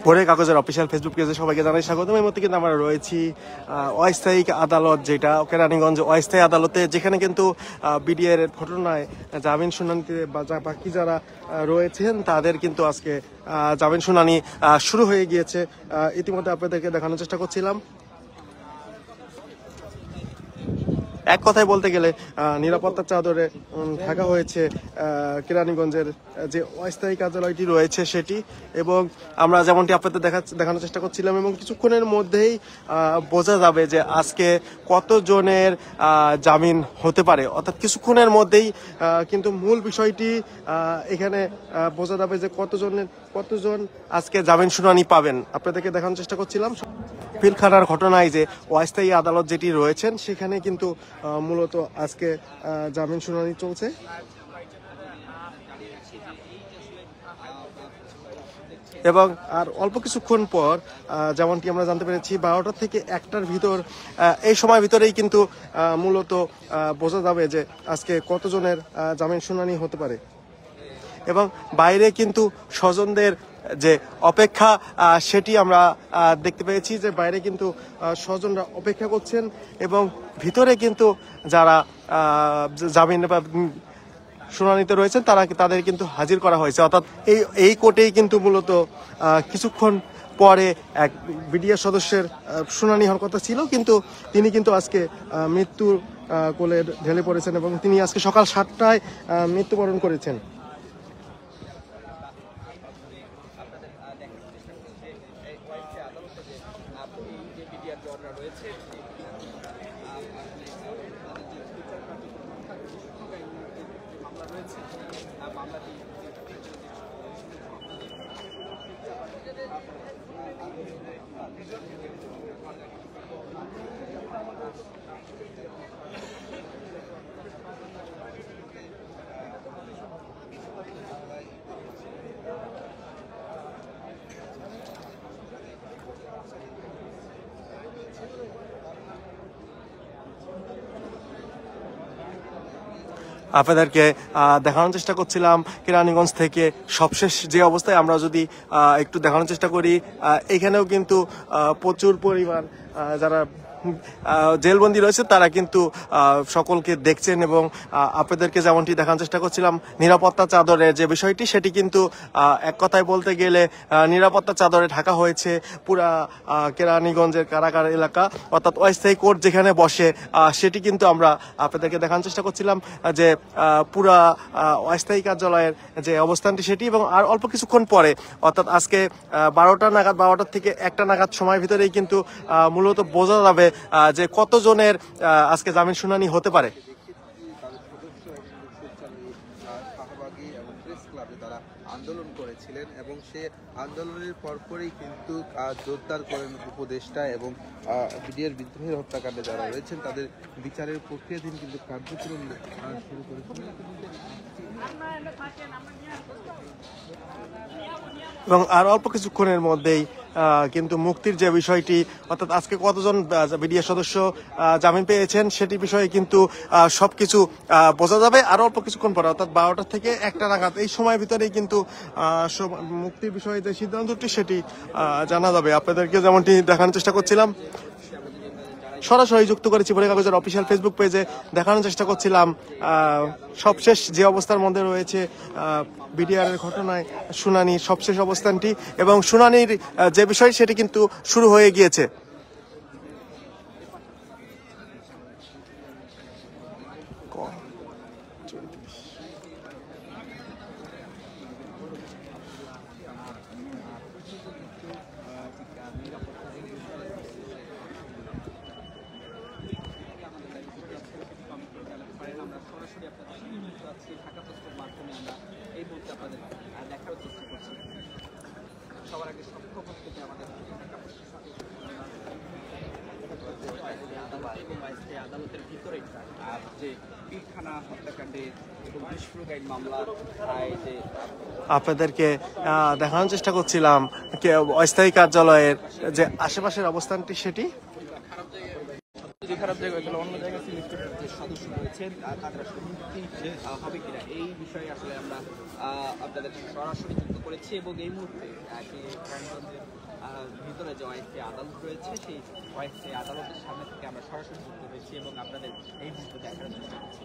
ভোরের কাগজের official Facebook পেজে সবাইকে জানাই স্বাগতম। এই মুহূর্তে কিন্তু আমরা রয়েছি অস্থায়ী আদালত, যেটা কেরানীগঞ্জ অস্থায়ী আদালতে, যেখানে কিন্তু বিডিআর এর ঘটনায় জামিন শুনানিতে বাকি যারা রয়েছেন তাদের কিন্তু আজকে জামিন শুনানি শুরু হয়ে গিয়েছে। ইতিমধ্যে আপনাদেরকে দেখানোর চেষ্টা করছিলাম। এক কথায় বলতে গেলে নিরাপত্তার চাদরে ঢাকা হয়েছে কেরানীগঞ্জের যে অস্থায়ী কার্যালয়টি রয়েছে সেটি, এবং আমরা যেমনটি আপনাদের দেখানোর চেষ্টা করছিলাম, এবং কিছুক্ষণের মধ্যেই বোঝা যাবে যে আজকে কতজনের জামিন হতে পারে। অর্থাৎ কিছুক্ষণের মধ্যেই কিন্তু মূল বিষয়টি এখানে বোঝা যাবে যে কতজন আজকে জামিন শুনানি পাবেন। আপনাদেরকে দেখানোর চেষ্টা করছিলাম পিলখানার ঘটনায় যে অস্থায়ী আদালত যেটি রয়েছেন সেখানে কিন্তু মূলত আজকে জামিন শুনানি চলছে। এবং আর অল্প কিছুক্ষণ পর যেমনটি আমরা জানতে পেরেছি 12টা থেকে 1টার ভিতর, এই সময়ের ভিতরেই কিন্তু মূলত বোঝা যাবে যে আজকে কতজনের জামিন শুনানি হতে পারে। এবং বাইরে কিন্তু স্বজনদের যে অপেক্ষা সেটি আমরা দেখতে পেয়েছি, যে বাইরে কিন্তু স্বজনরা অপেক্ষা করছেন, এবং ভিতরে কিন্তু যারা জামিন বা শুনানিতে রয়েছেন তাদের কিন্তু হাজির করা হয়েছে। অর্থাৎ এই কোর্টেই কিন্তু মূলত কিছুক্ষণ পরে এক বিডিআর সদস্যের শুনানি হওয়ার কথা ছিল, কিন্তু তিনি কিন্তু আজকে মৃত্যুর কোলে ঢেলে পড়েছেন, এবং তিনি আজকে সকাল 7টায় মৃত্যুবরণ করেছেন। আপনাদেরকে দেখানোর চেষ্টা করছিলাম কেরানীগঞ্জ থেকে সবশেষ যে অবস্থায়। আমরা যদি একটু দেখানোর চেষ্টা করি, এখানেও কিন্তু প্রচুর পরিমাণ যারা জেলবন্দি রয়েছে তারা কিন্তু সকলকে দেখছেন, এবং আপনাদেরকে যেমনটি দেখানোর চেষ্টা করছিলাম নিরাপত্তা চাদরের যে বিষয়টি, সেটি কিন্তু এক কথায় বলতে গেলে নিরাপত্তা চাদরে ঢাকা হয়েছে পুরা কেরানীগঞ্জের কারাগার এলাকা, অর্থাৎ অস্থায়ী কোর্ট যেখানে বসে সেটি কিন্তু আমরা আপনাদেরকে দেখানোর চেষ্টা করছিলাম, যে পুরা অস্থায়ী কার্যালয়ের যে অবস্থানটি সেটি। এবং আর অল্প কিছুক্ষণ পরে, অর্থাৎ আজকে 12টা থেকে 1টা নাগাদ সময়ের ভিতরেই কিন্তু মূলত বোঝা যাবে যে কতজনের আজকে জামিন শুনানি হতে পারে। আন্দোলন করেছিলেন, এবং সে আন্দোলনের পরপরই কিন্তু জোরদার করেন উপদেষ্টা, এবং বিডিআর বিদ্রোহের হত্যাকাণ্ডে যারা রয়েছেন তাদের বিচারের প্রক্রিয়াধীন কিন্তু কার্যক্রম শুরু করেছিলেন। এবং আর অল্প কিছুক্ষণের মধ্যেই কিন্তু মুক্তির যে বিষয়টি, অর্থাৎ আজকে কতজন বিডিআর সদস্য জামিন পেয়েছেন সেটি বিষয়ে কিন্তু সবকিছু বোঝা যাবে আর অল্প কিছুক্ষণ পরে, অর্থাৎ 12টা থেকে 1টা নাগাদ এই সময়ের ভিতরেই কিন্তু মুক্তির বিষয়ে যে সিদ্ধান্তটি সেটি জানা যাবে। আপনাদেরকে যেমনটি দেখানোর চেষ্টা করছিলাম, সরাসরি যুক্ত করেছি ভোরের কাগজের অফিসিয়াল ফেসবুক পেজে, দেখানোর চেষ্টা করছিলাম সবশেষ যে অবস্থার মধ্যে রয়েছে বিডিআর এর ঘটনায় শুনানি সবশেষ অবস্থানটি, এবং শুনানির যে বিষয় সেটি কিন্তু শুরু হয়ে গিয়েছে। সবার আগে সবখবর থেকে আমাদের আদালতের ভিতরে যে পিলখানা হত্যাকাণ্ডে এবং বিস্ফোরক মামলা আপনাদেরকে দেখানোর চেষ্টা করছিলাম অস্থায়ী কার্যালয়ের যে আশেপাশের অবস্থানটি সেটি। খারাপ জায়গায় তাহলে অন্য জায়গায় যে সদস্য রয়েছেন তাদের আসলে মুক্তি হবে কিনা এই বিষয়ে আসলে আমরা আপনাদের সরাসরি যুক্ত করেছি, এবং এই মুহূর্তে উত্তরে যে অস্থায়ী আদালত রয়েছে সেই অস্থায়ী আদালতের সামনে থেকে আমরা সরাসরি যুক্ত হয়েছি এবং আপনাদের এই মুহূর্তে দেখার চেষ্টা করছি।